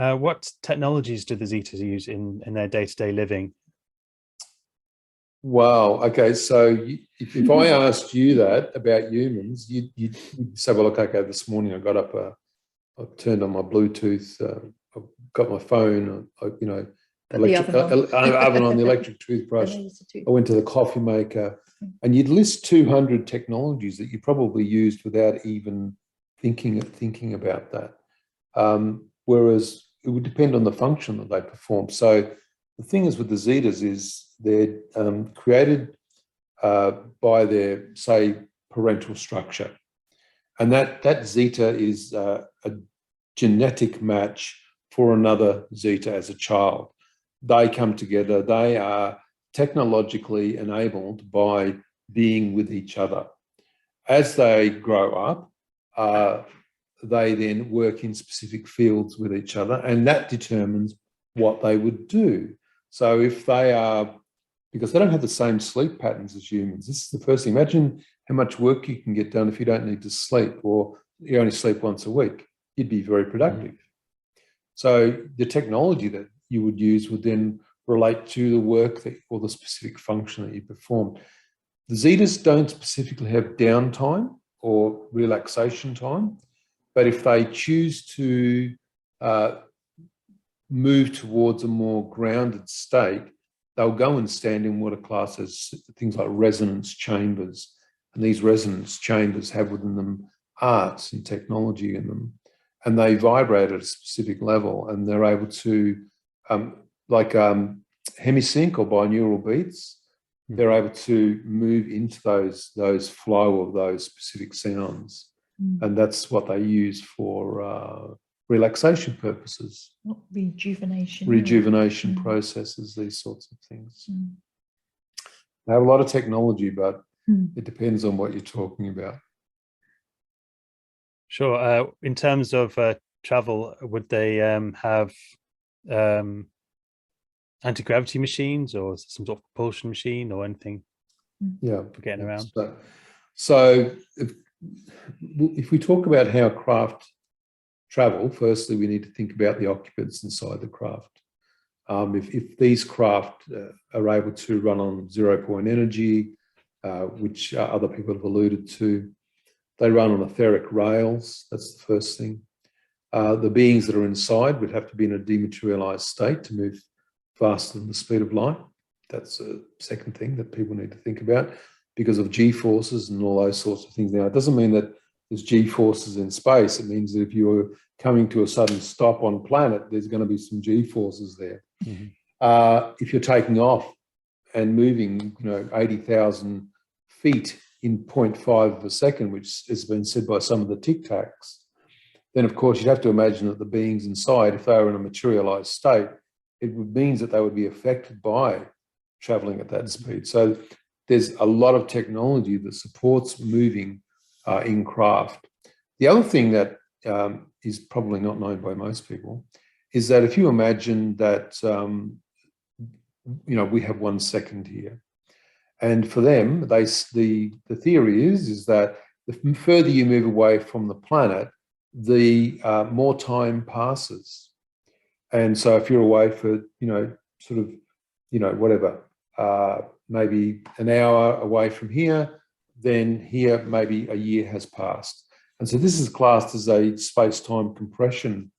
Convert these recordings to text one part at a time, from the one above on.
What technologies do the Zetas use in their day-to-day living? Wow. Okay. So if I asked you that about humans, you'd say, well, okay, this morning I got up, I turned on my Bluetooth, I got my phone, electric oven on, the electric toothbrush. I went to the coffee maker, and you'd list 200 technologies that you probably used without even thinking about that. Whereas it would depend on the function that they perform. So the thing is with the Zetas is they're created by their, say, parental structure. And that Zeta is a genetic match for another Zeta as a child. They come together. They are technologically enabled by being with each other. As they grow up, they then work in specific fields with each other, and that determines what they would do. So if they are, because they don't have the same sleep patterns as humans, this is the first thing. Imagine how much work you can get done if you don't need to sleep, or you only sleep once a week. You'd be very productive. So the technology that you would use would then relate to the work or the specific function that you perform. The Zetas don't specifically have downtime or relaxation time, but if they choose to move towards a more grounded state, they'll go and stand in what are classed as things like resonance chambers. And these resonance chambers have within them arts and technology in them. And they vibrate at a specific level, and they're able to, like hemisync or binaural beats, they're able to move into those flow of those specific sounds. And that's what they use for relaxation purposes. Rejuvenation processes, these sorts of things. They have a lot of technology, but it depends on what you're talking about. Sure. In terms of travel, would they have anti-gravity machines or some sort of propulsion machine or anything? Yeah, for getting around. So if we talk about how craft travel, firstly, we need to think about the occupants inside the craft. If these craft are able to run on zero-point energy, which other people have alluded to, they run on etheric rails. That's the first thing. The beings that are inside would have to be in a dematerialized state to move faster than the speed of light. That's a second thing that people need to think about because of G-forces and all those sorts of things. Now, it doesn't mean that there's G-forces in space. It means that if you're coming to a sudden stop on planet, there's going to be some G-forces there. If you're taking off and moving, 80,000 feet in 0.5 of a second, which has been said by some of the Tic Tacs, then of course you'd have to imagine that the beings inside, if they were in a materialized state, it means that they would be affected by traveling at that speed. So there's a lot of technology that supports moving in craft. The other thing that is probably not known by most people is that if you imagine that, we have 1 second here, and for them, the theory is that the further you move away from the planet, the more time passes. And so if you're away for, maybe an hour away from here, then here maybe a year has passed. And so this is classed as a space-time compression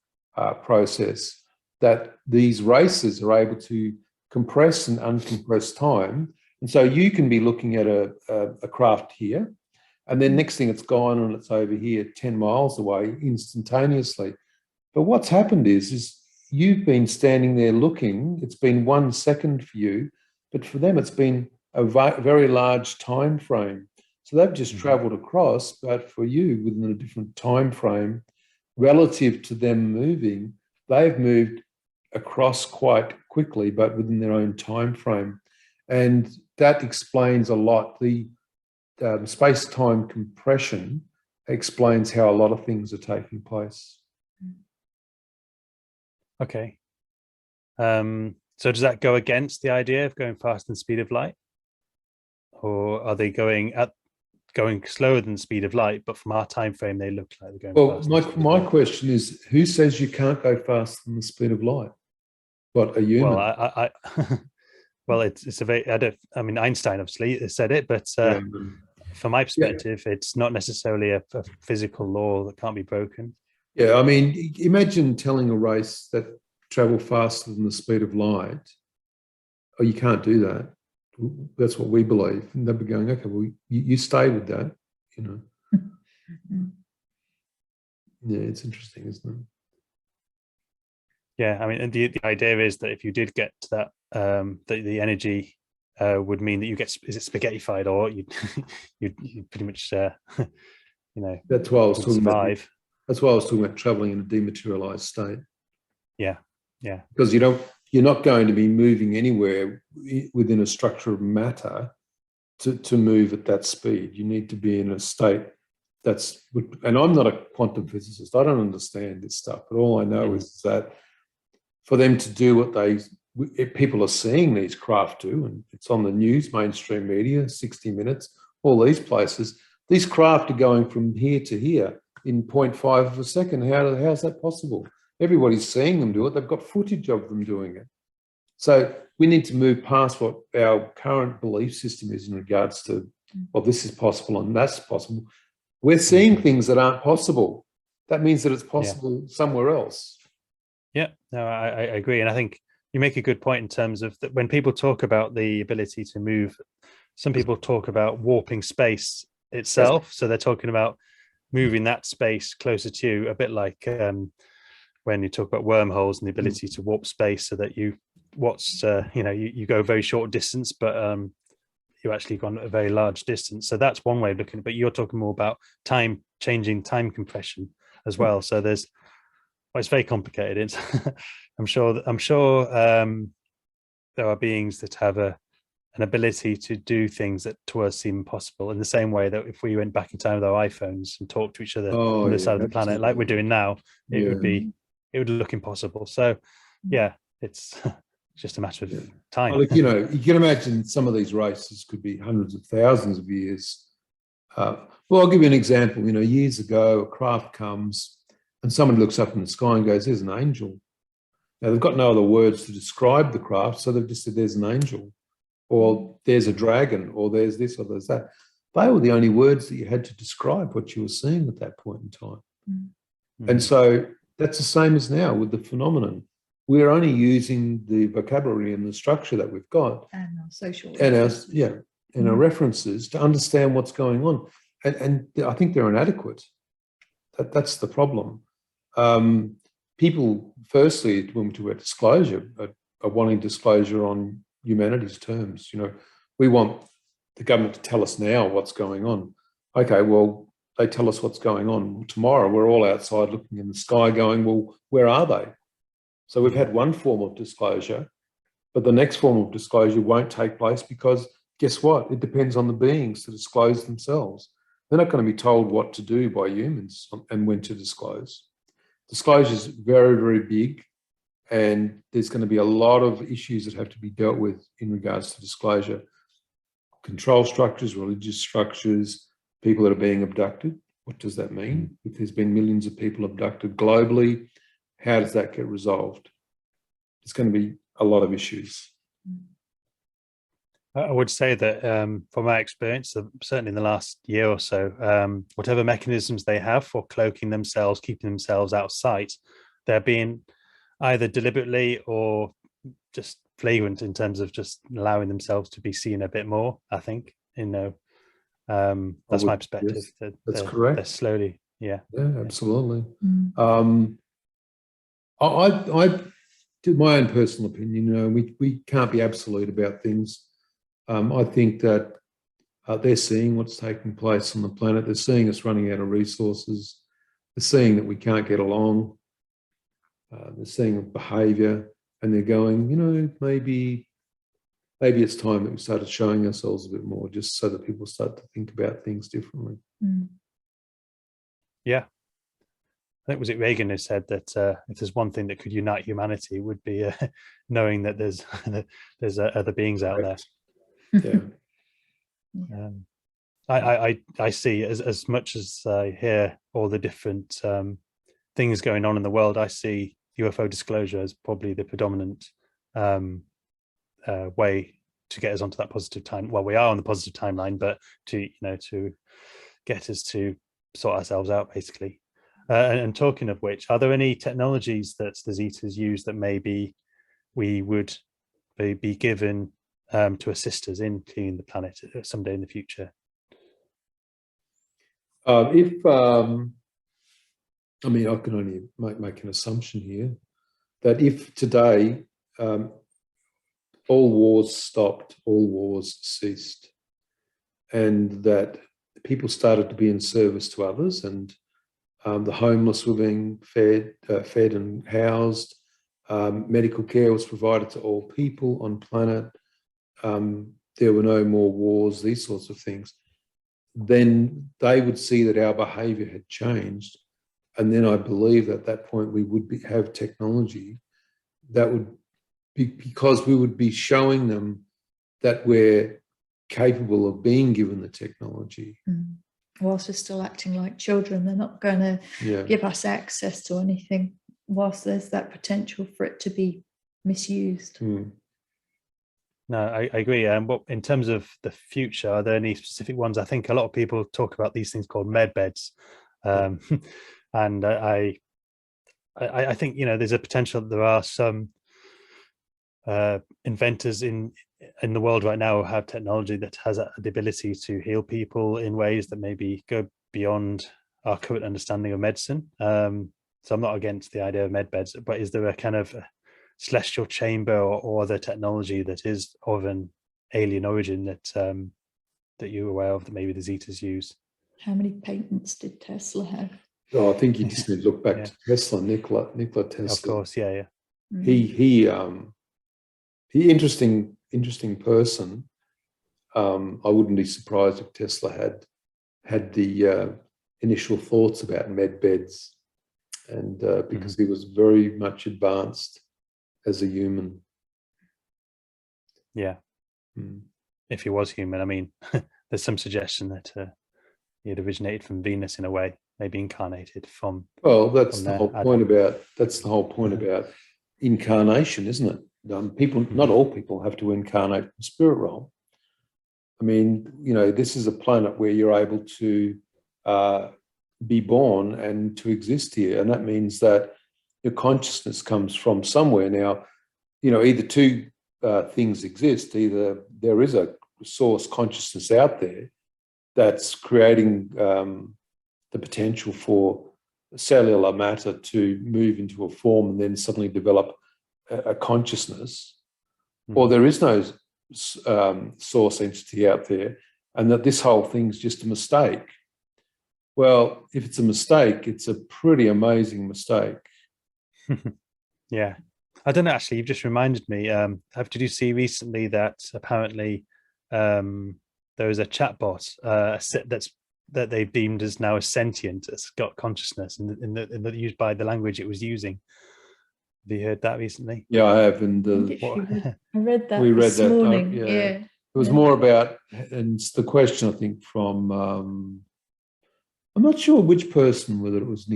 process, that these races are able to compress and uncompress time. And so you can be looking at a craft here, and then next thing it's gone and it's over here 10 miles away instantaneously. But what's happened is you've been standing there looking, it's been 1 second for you, but for them it's been a very large time frame. So they've just traveled across, but for you within a different time frame relative to them moving, they've moved across quite quickly, but within their own time frame. And that explains a lot. The space-time compression explains how a lot of things are taking place. Okay. So does that go against the idea of going faster than the speed of light? Or are they going at going slower than the speed of light, but from our time frame, they look like they're going Well, faster than the speed of my light. question is, who says you can't go faster than the speed of light? What, a human? Well, well, it's a very, I mean, Einstein obviously said it, but Yeah. from my Yeah. perspective, it's not necessarily a physical law that can't be broken. Yeah, I mean, imagine telling a race that travel faster than the speed of light. Oh, you can't do that. That's what we believe. And they'll be going, okay, well, you stay with that, you know. Yeah, it's interesting, isn't it? Yeah, I mean, and the idea is that if you did get to that, the energy would mean that you get, is it spaghettified, or you you pretty much you know, That's why I was talking survive. about. That's why I was talking about traveling in a dematerialized state. Yeah, yeah, Because you're not going to be moving anywhere within a structure of matter to move at that speed. You need to be in a state that's, and I'm not a quantum physicist. I don't understand this stuff, but all I know is that for them to do what people are seeing these craft do, and it's on the news, mainstream media, 60 Minutes, all these places, these craft are going from here to here in 0.5 of a second. How's that possible? Everybody's seeing them do it. They've got footage of them doing it. So we need to move past what our current belief system is in regards to, well, this is possible and that's possible. We're seeing things that aren't possible. That means that it's possible somewhere else. Yeah, no, I agree. And I think you make a good point in terms of that when people talk about the ability to move, some people talk about warping space itself. Yes. So they're talking about moving that space closer to you, a bit like when you talk about wormholes and the ability to warp space so that you you go a very short distance, but you actually gone a very large distance. So that's one way of looking at it. But you're talking more about changing time compression as well. So it's very complicated. It's I'm sure there are beings that have an ability to do things that to us seem impossible, in the same way that if we went back in time with our iPhones and talked to each other on the side of the planet like we're doing now, it would look impossible. So yeah, it's just a matter of time. Well, you can imagine some of these races could be hundreds of thousands of years. Well, I'll give you an example. Years ago, a craft comes and someone looks up in the sky and goes, there's an angel. Now, they've got no other words to describe the craft, so they've just said, there's an angel, or there's a dragon, or there's this, or there's that. They were the only words that you had to describe what you were seeing at that point in time. And so that's the same as now with the phenomenon. We're only using the vocabulary and the structure that we've got. And our social and our references to understand what's going on. And I think they're inadequate. That's the problem. People, firstly, when we talk about disclosure, are wanting disclosure on humanity's terms. We want the government to tell us now what's going on. Okay, well, they tell us what's going on. Tomorrow, we're all outside looking in the sky going, well, where are they? So we've had one form of disclosure, but the next form of disclosure won't take place because guess what? It depends on the beings to disclose themselves. They're not going to be told what to do by humans and when to disclose. Disclosure is very, very big, and there's going to be a lot of issues that have to be dealt with in regards to disclosure. Control structures, religious structures, people that are being abducted. What does that mean? If there's been millions of people abducted globally, how does that get resolved? There's going to be a lot of issues. I would say that from my experience, certainly in the last year or so, whatever mechanisms they have for cloaking themselves, keeping themselves out of sight, they're being either deliberately or just flagrant in terms of just allowing themselves to be seen a bit more, I think. That's my perspective. Yes, that's correct. They're slowly, yeah. Yeah, absolutely. I to my own personal opinion, we can't be absolute about things. I think that they're seeing what's taking place on the planet. They're seeing us running out of resources. They're seeing that we can't get along. They're seeing behaviour, and they're going, maybe it's time that we started showing ourselves a bit more, just so that people start to think about things differently. Yeah. I think was it Reagan who said that if there's one thing that could unite humanity, it would be knowing that there's other beings out there. Yeah. I see as much as I hear all the different things going on in the world, I see UFO disclosure as probably the predominant way to get us onto that positive time. Well, we are on the positive timeline, but to get us to sort ourselves out, basically. And talking of which, are there any technologies that the Zetas use that maybe we would be given to assist us in cleaning the planet someday in the future? I mean, I can only make an assumption here that if today all wars stopped, all wars ceased, and that people started to be in service to others, and the homeless were being fed and housed, medical care was provided to all people on planet, there were no more wars, these sorts of things, then they would see that our behaviour had changed. And then I believe at that point we would have technology that would be, because we would be showing them that we're capable of being given the technology. Whilst we're still acting like children, they're not going to give us access to anything whilst there's that potential for it to be misused. No, I agree. What in terms of the future, are there any specific ones? I think a lot of people talk about these things called med beds, and I think there's a potential that there are some inventors in the world right now who have technology that has the ability to heal people in ways that maybe go beyond our current understanding of medicine. So I'm not against the idea of med beds, but is there a kind of celestial chamber or other technology that is of an alien origin that you're aware of that maybe the Zetas use? How many patents did Tesla have? Oh, I think you just need to look back to Tesla, Nikola Tesla. Of course, yeah. He interesting person. I wouldn't be surprised if Tesla had the initial thoughts about med beds, and because he was very much advanced as a human. Yeah. If he was human, I mean, there's some suggestion that he had originated from Venus in a way, maybe incarnated from. Well, that's the whole point about incarnation, isn't it? People, not all people, have to incarnate in the spirit realm. I mean, this is a planet where you're able to be born and to exist here, and that means that your consciousness comes from somewhere. Now, either two things exist. Either there is a source consciousness out there that's creating the potential for cellular matter to move into a form and then suddenly develop a consciousness, or there is no source entity out there, and that this whole thing's just a mistake. Well, if it's a mistake, it's a pretty amazing mistake. Yeah, I don't know. Actually, you've just reminded me. Did you see recently that apparently there is a chatbot that they've deemed as now as sentient, it's got consciousness, and used by the language it was using. Have you heard that recently? Yeah, I have. And I read that we read this morning. Yeah. It was more about, and it's the question, I think, from I'm not sure which person, whether it was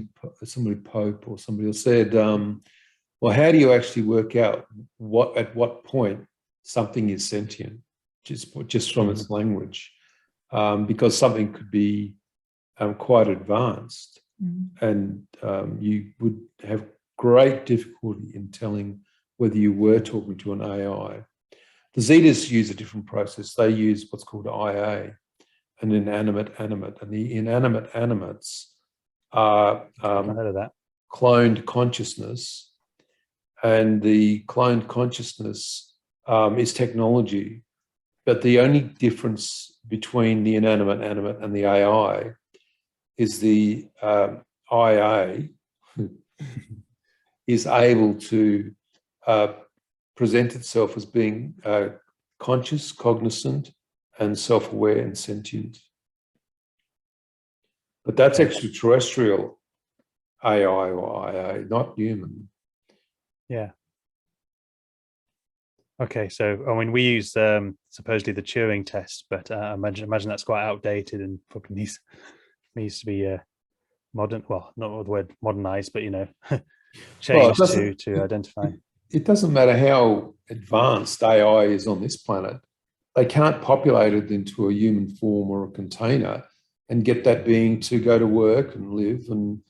somebody Pope or somebody else, said, well, how do you actually work out at what point something is sentient, just from its language? Because something could be quite advanced, and you would have great difficulty in telling whether you were talking to an AI. The Zetas use a different process. They use what's called IA, an inanimate animate, and the inanimate animates are I've heard of that. Cloned consciousness, and the cloned consciousness is technology. But the only difference between the inanimate animate and the AI is the IA is able to present itself as being conscious, cognizant, and self-aware and sentient. But that's extraterrestrial AI or IA, not human. Yeah. Okay, so I mean, we use supposedly the Turing test, but I imagine that's quite outdated and probably needs to be modern. Well, not the word modernized, but Well, changed to identify. it doesn't matter how advanced AI is on this planet. They can't populate it into a human form or a container and get that being to go to work and live and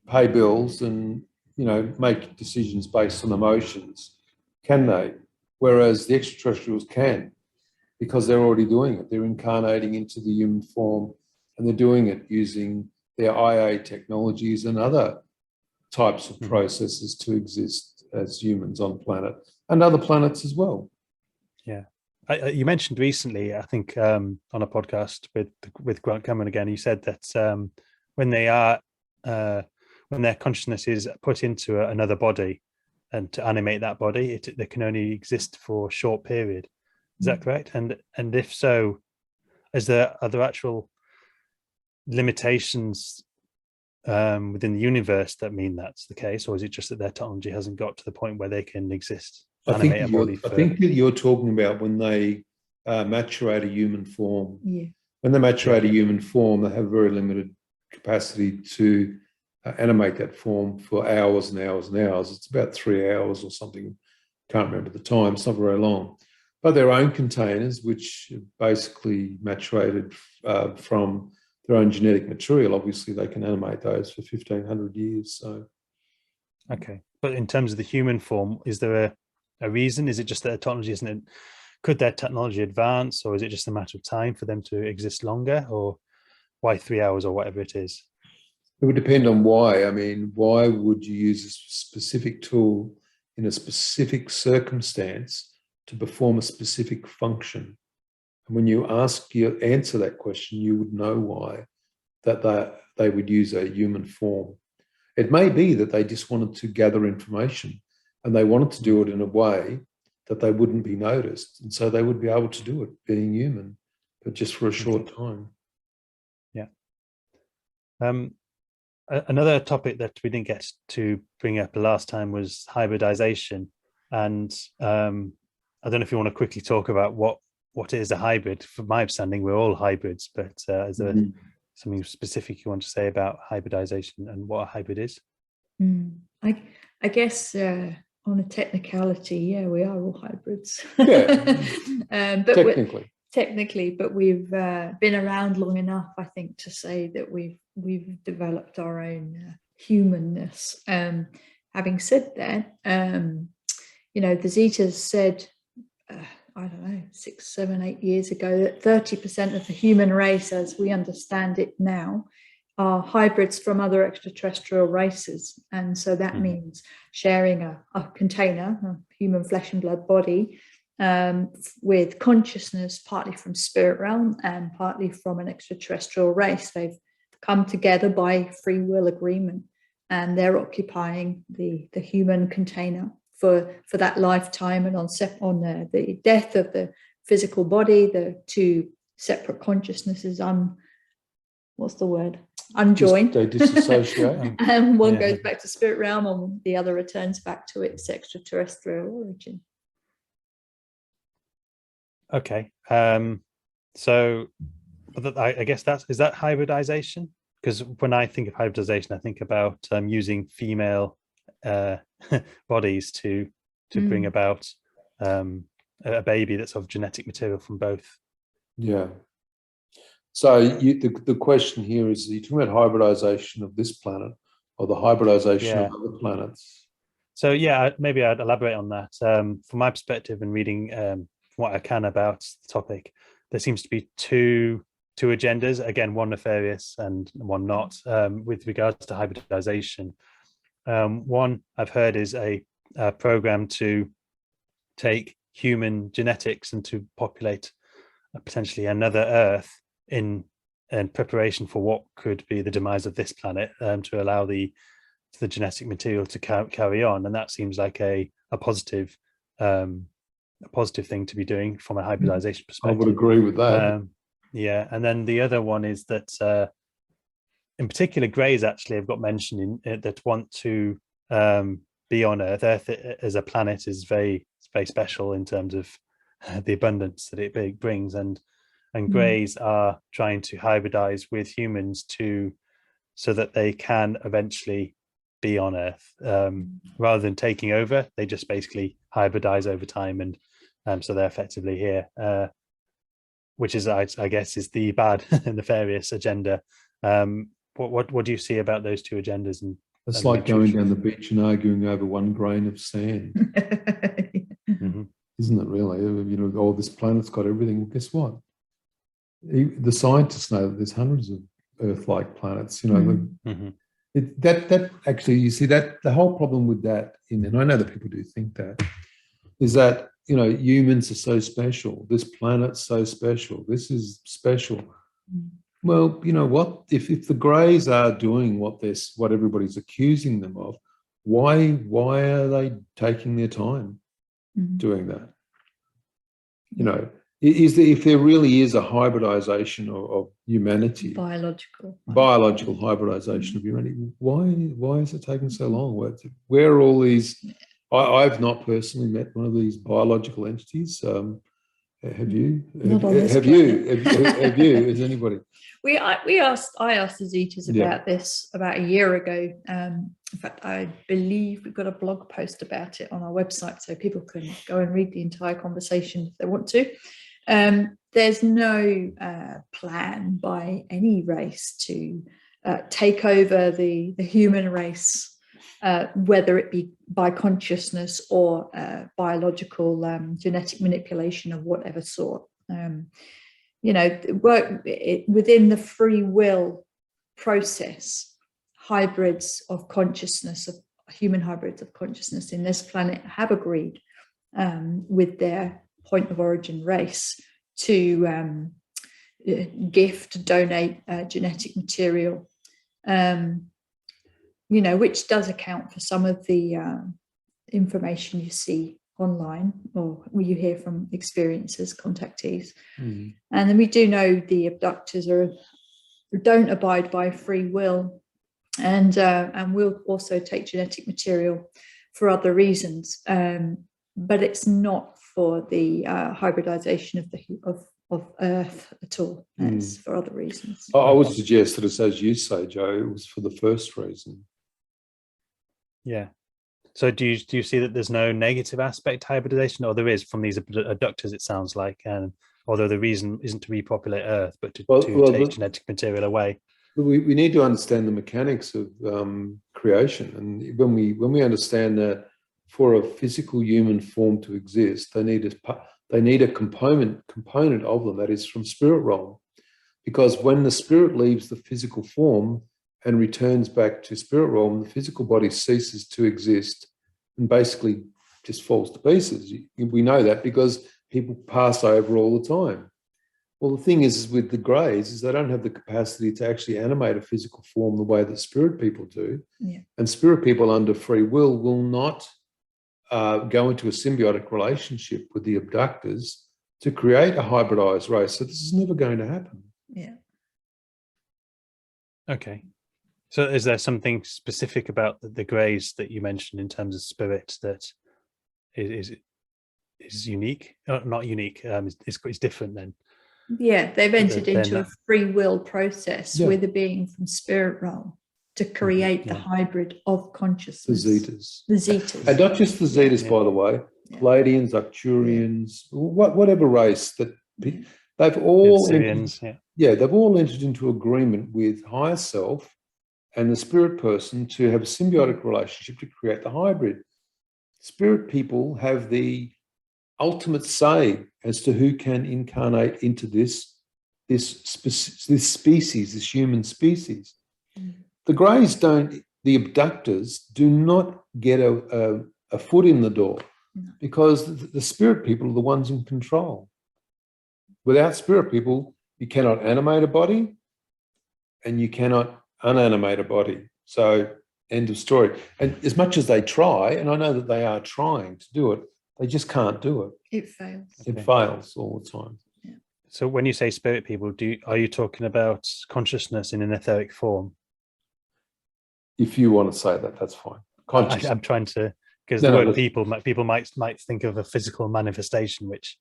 pay bills and make decisions based on emotions, can they? Whereas the extraterrestrials can, because they're already doing it. They're incarnating into the human form, and they're doing it using their IA technologies and other types of processes to exist as humans on planet and other planets as well. Yeah. You mentioned recently, I think, on a podcast with Grant Cameron again, you said that when their consciousness is put into another body and to animate that body, they can only exist for a short period. Is that correct? And if so, are there actual limitations within the universe that mean that's the case, or is it just that their technology hasn't got to the point where they can exist? I think that you're talking about when they maturate a human form. Yeah. When they maturate a human form, they have very limited capacity to animate that form for hours and hours and hours. It's about 3 hours or something. Can't remember the time. It's not very long. But their own containers, which basically maturated from their own genetic material, obviously they can animate those for 1,500 years. So, okay. But in terms of the human form, is there a reason? Is it just that the technology isn't? Could their technology advance, or is it just a matter of time for them to exist longer, or why 3 hours or whatever it is? It would depend on why. I mean, why would you use a specific tool in a specific circumstance to perform a specific function? And when you answer that question, you would know why that they would use a human form. It may be that they just wanted to gather information and they wanted to do it in a way that they wouldn't be noticed. And so they would be able to do it being human, but just for a short time. Yeah. Another topic that we didn't get to bring up last time was hybridization. And I don't know if you want to quickly talk about what is a hybrid. From my understanding, we're all hybrids, but is there something specific you want to say about hybridization and what a hybrid is? I guess on a technicality, yeah, we are all hybrids. Yeah, but technically, but we've been around long enough, I think, to say that we've developed our own humanness. Having said that, the Zetas said, I don't know, 6, 7, 8 years ago, that 30% of the human race, as we understand it now, are hybrids from other extraterrestrial races. And so that means sharing a container, a human flesh and blood body, with consciousness, partly from spirit realm and partly from an extraterrestrial race. They've come together by free will agreement, and they're occupying the human container for that lifetime. And on the death of the physical body, the two separate consciousnesses unjoined. They disassociate. And one goes back to spirit realm and the other returns back to its extraterrestrial origin. Okay. So I guess is that hybridization? Because when I think of hybridization, I think about using female bodies to bring about a baby that's of genetic material from both. Yeah. So the question here is, are you talking about hybridization of this planet or the hybridization of other planets? So maybe I'd elaborate on that. From my perspective and reading what I can about the topic, there seems to be two agendas, again, one nefarious and one not, with regards to hybridization. One I've heard is a program to take human genetics and to populate potentially another Earth in preparation for what could be the demise of this planet, to allow the genetic material to carry on. And that seems like a positive thing to be doing from a hybridization perspective. I would agree with that. And then the other one is that in particular, Greys actually have got mentioned in that want to be on Earth. Earth as a planet is very, very special in terms of the abundance that it brings, and greys are trying to hybridize with humans so that they can eventually be on Earth, rather than taking over. They just basically hybridize over time, and so they're effectively here, which is, I guess, is the bad and nefarious agenda. What do you see about those two agendas? And it's like going down the beach and arguing over one grain of sand. Isn't it really? You know, oh, this planet's got everything. Well, guess what? The scientists know that there's hundreds of Earth-like planets. You know, that actually, you see, that the whole problem with that, and I know that people do think that, is that, you know, humans are so special. This planet's so special. This is special. Well, you know what? If the greys are doing what everybody's accusing them of, why are they taking their time doing that? You know, if there really is a hybridization of humanity, biological hybridization of humanity, why is it taking so long? Where are all these? I've not personally met one of these biological entities. Have you? Have you? Has anybody? I asked the Zetas about this about a year ago. In fact, I believe we've got a blog post about it on our website, so people can go and read the entire conversation if they want to. There's no plan by any race to take over the human race, whether it be by consciousness or biological genetic manipulation of whatever sort. You know, within the free will process, hybrids of consciousness, of human hybrids of consciousness in this planet have agreed with their point of origin race to donate genetic material, you know, which does account for some of the information you see online or you hear from experiencers, contactees. And then we do know the abductors don't abide by free will, and will also take genetic material for other reasons, but it's not for the hybridization of Earth at all. It's for other reasons. I would suggest that it's, as you say, Joe, it was for the first reason. Yeah. So do you see that there's no negative aspect to hybridization, or there is from these abductors, it sounds like, and although the reason isn't to repopulate Earth, but to take genetic material away? We need to understand the mechanics of creation, and when we understand that for a physical human form to exist, they need a component of them that is from spirit realm, because when the spirit leaves the physical form and returns back to spirit realm, the physical body ceases to exist and basically just falls to pieces. We know that because people pass over all the time. Well, the thing is with the greys is they don't have the capacity to actually animate a physical form the way that spirit people do. Yeah. And spirit people under free will not go into a symbiotic relationship with the abductors to create a hybridized race. So this is never going to happen. Yeah. Okay. So is there something specific about the greys that you mentioned in terms of spirit that is unique? Not unique, it's different then? Yeah, they've entered into a free will process with a being from spirit realm to create the hybrid of consciousness. The Zetas. And not just the Zetas, by the way. Palladians, Arcturians, whatever race that they've all they've all entered into agreement with higher self and the spirit person to have a symbiotic relationship to create the hybrid. Spirit people have the ultimate say as to who can incarnate into this species, this human species. The greys the abductors do not get a foot in the door because the spirit people are the ones in control. Without spirit people, you cannot animate a body and you cannot unanimate a body. So end of story. And as much as they try, and I know that they are trying to do it, they just can't do it. It fails. It fails all the time. Yeah. So when you say spirit people, are you talking about consciousness in an etheric form? If you want to say that, that's fine. Consciousness. I'm trying to because the word people might think of a physical manifestation, which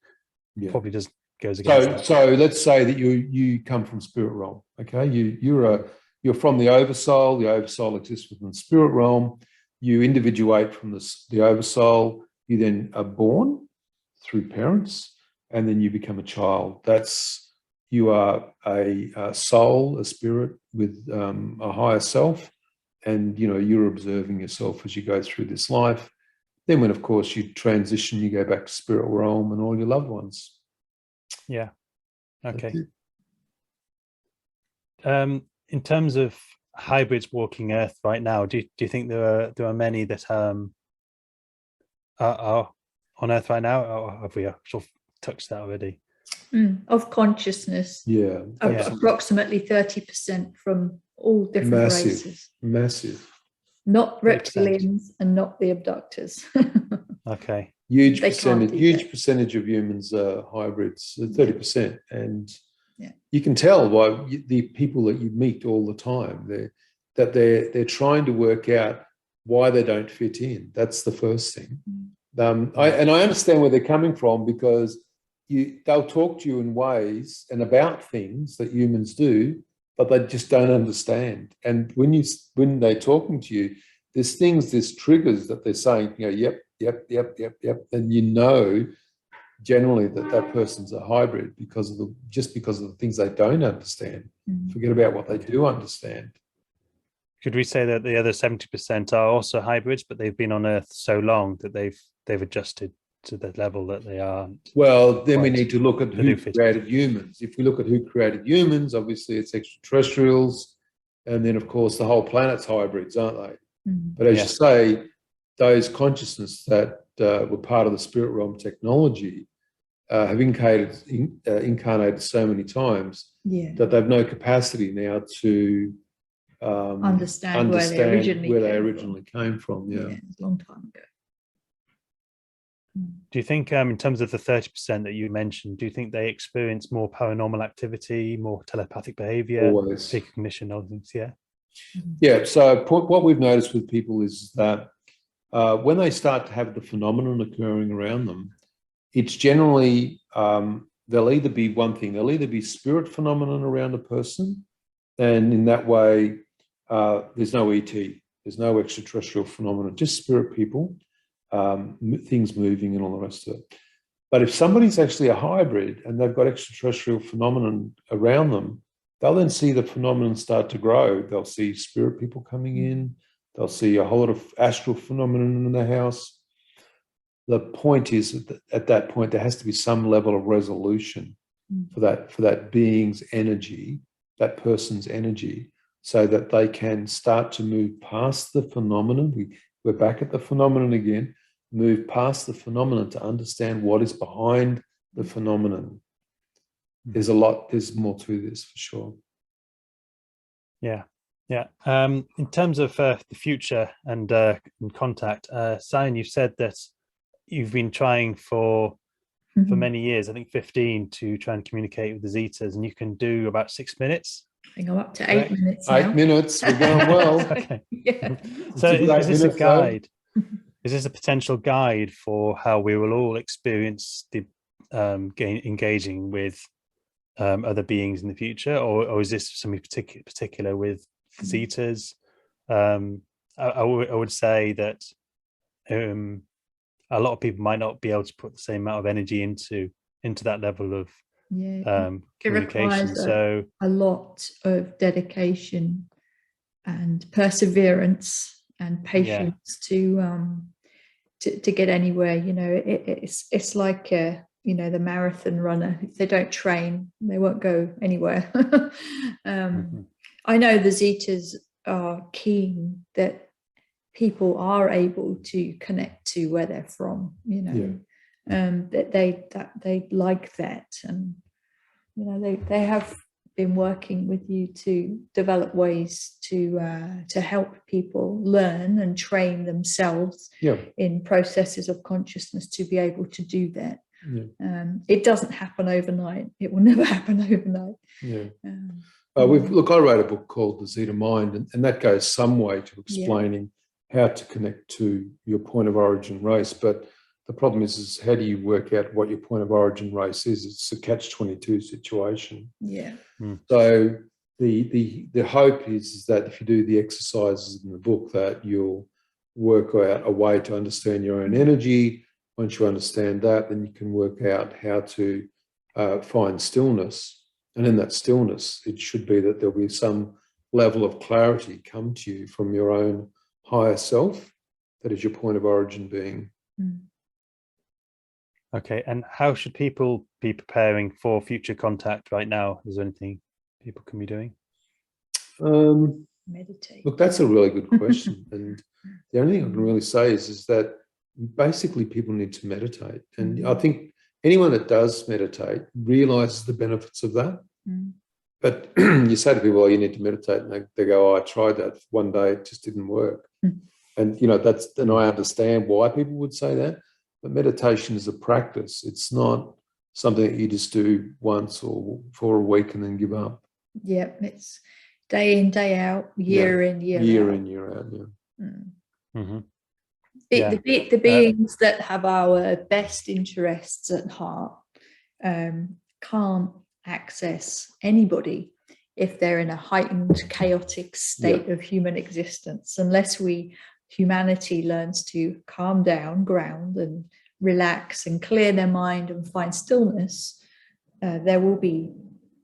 probably just goes against that. So let's say that you come from spirit realm. Okay, you're from the oversoul. The oversoul exists within the spirit realm. You individuate from the oversoul. You then are born through parents, and then you become a child. You are a soul, a spirit with a higher self, and you're observing yourself as you go through this life. Then, when of course you transition, you go back to spirit realm and all your loved ones. Yeah. Okay. In terms of hybrids walking Earth right now, do you think there are many that are on Earth right now, or have we sort of touched that already? Of consciousness, approximately 30% from all different races. Massive. Not reptilians and not the abductors. Okay. Huge percentage of humans are hybrids, 30%, and you can tell by the people that you meet all the time they're trying to work out why they don't fit in. That's the first thing. I understand where they're coming from, because they'll talk to you in ways and about things that humans do, but they just don't understand. And when they're talking to you, there's triggers that they're saying, yep, and generally that person's a hybrid because of the things they don't understand. Forget about what they do understand. Could we say that the other 70% are also hybrids, but they've been on Earth so long that they've adjusted to the level that they are? Well, then we need to look at who created humans. If we look at who created humans, obviously it's extraterrestrials, and then of course the whole planet's hybrids, aren't they? But as you say, those consciousness that were part of the spirit realm technology have incarnated so many times that they've no capacity now to understand where they originally came from. Yeah, a long time ago. Do you think, in terms of the 30% that you mentioned, do you think they experience more paranormal activity, more telepathic behavior, precognition, other things? Yeah. So what we've noticed with people is that when they start to have the phenomenon occurring around them, it's generally they'll either be one thing. They'll either be spirit phenomenon around a person, and in that way, there's no ET, there's no extraterrestrial phenomenon, just spirit people, things moving and all the rest of it. But if somebody's actually a hybrid and they've got extraterrestrial phenomenon around them, they'll then see the phenomenon start to grow. They'll see spirit people coming in. They'll see a whole lot of astral phenomenon in the house. The point is that at that point, there has to be some level of resolution for that being's energy, that person's energy, so that they can start to move past the phenomenon. We're back at the phenomenon again, move past the phenomenon to understand what is behind the phenomenon. There's more to this for sure. Yeah. In terms of the future and contact, Sion, you've said that you've been trying for many years, I think 15, to try and communicate with the Zetas, and you can do about 6 minutes. I think I'm up to 8 minutes now. 8 minutes, we're going well. Okay. So is this a guide? Is this a potential guide for how we will all experience the engaging with other beings in the future, or is this something particular with Zetas? I would say that a lot of people might not be able to put the same amount of energy into that level of communication. So a lot of dedication and perseverance and patience to get anywhere. It's like the marathon runner. If they don't train, they won't go anywhere. I know the Zetas are keen that people are able to connect to where they're from, that they like that, and they have been working with you to develop ways to help people learn and train themselves in processes of consciousness to be able to do that. It doesn't happen overnight. It will never happen overnight. I wrote a book called The Zeta Mind, and that goes some way to explaining how to connect to your point of origin race. But the problem is how do you work out what your point of origin race is? It's a catch-22 situation. Yeah. So the hope is that if you do the exercises in the book, that you'll work out a way to understand your own energy. Once you understand that, then you can work out how to find stillness. And in that stillness, it should be that there'll be some level of clarity come to you from your own higher self. That is your point of origin being. Okay, and how should people be preparing for future contact right now? Is there anything people can be doing? Meditate. Look, that's a really good question. And the only thing I can really say is that basically people need to meditate. And I think anyone that does meditate realizes the benefits of that. But you say to people, oh, you need to meditate, and they go, oh, I tried that one day, it just didn't work. And, and I understand why people would say that, but meditation is a practice. It's not something that you just do once or for a week and then give up. Yeah, it's day in, day out, year in, year out. Year in, year out, The beings that have our best interests at heart can't access anybody if they're in a heightened, chaotic state of human existence, unless humanity learns to calm down, ground, and relax and clear their mind and find stillness. There will be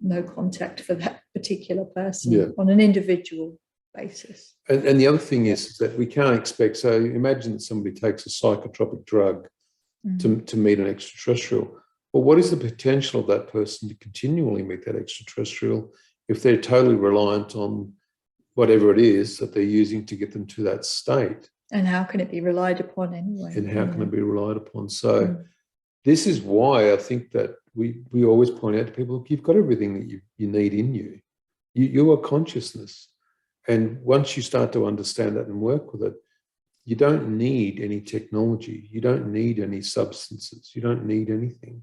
no contact for that particular person on an individual basis. And the other thing is that we can't expect, so imagine that somebody takes a psychotropic drug to meet an extraterrestrial. Well, what is the potential of that person to continually meet that extraterrestrial if they're totally reliant on whatever it is that they're using to get them to that state? And how can it be relied upon anyway? And how can it be relied upon? So this is why I think that we always point out to people, look, you've got everything that you need in you. You are consciousness. And once you start to understand that and work with it, you don't need any technology. You don't need any substances. You don't need anything.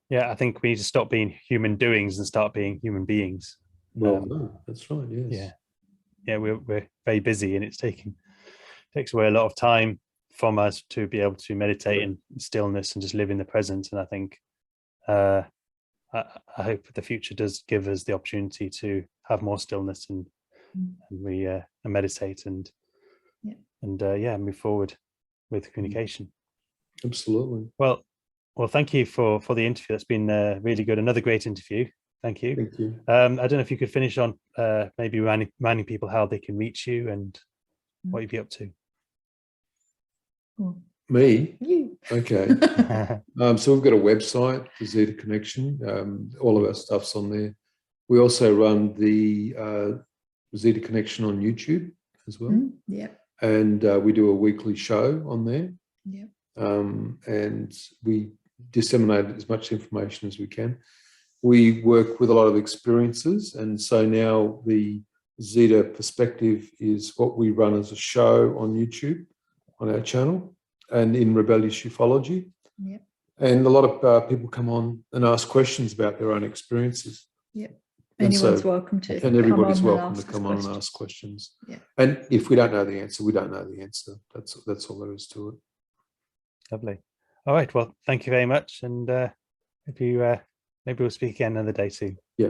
Yeah, I think we need to stop being human doings and start being human beings. Well, no, that's right. Yes. Yeah, we're very busy, and it takes away a lot of time from us to be able to meditate in stillness and just live in the present. And I think I hope the future does give us the opportunity to have more stillness and we meditate and move forward with communication. Absolutely. Well, thank you for the interview. That's been really good. Another great interview. Thank you. Thank you. I don't know if you could finish on maybe reminding people how they can reach you and what you'd be up to. Me? You. Okay. So we've got a website, the Zeta Connection. All of our stuff's on there. We also run the Zeta Connection on YouTube as well. And we do a weekly show on there. And we disseminate as much information as we can. We work with a lot of experiences, and so now the Zeta Perspective is what we run as a show on YouTube, on our channel, and in Rebellious Ufology. And a lot of people come on and ask questions about their own experiences. Anyone's welcome to. And everybody's welcome to come on and ask questions. And if we don't know the answer, we don't know the answer. That's all there is to it. Lovely. All right. Well, thank you very much. And maybe we'll speak again another day soon. Yeah.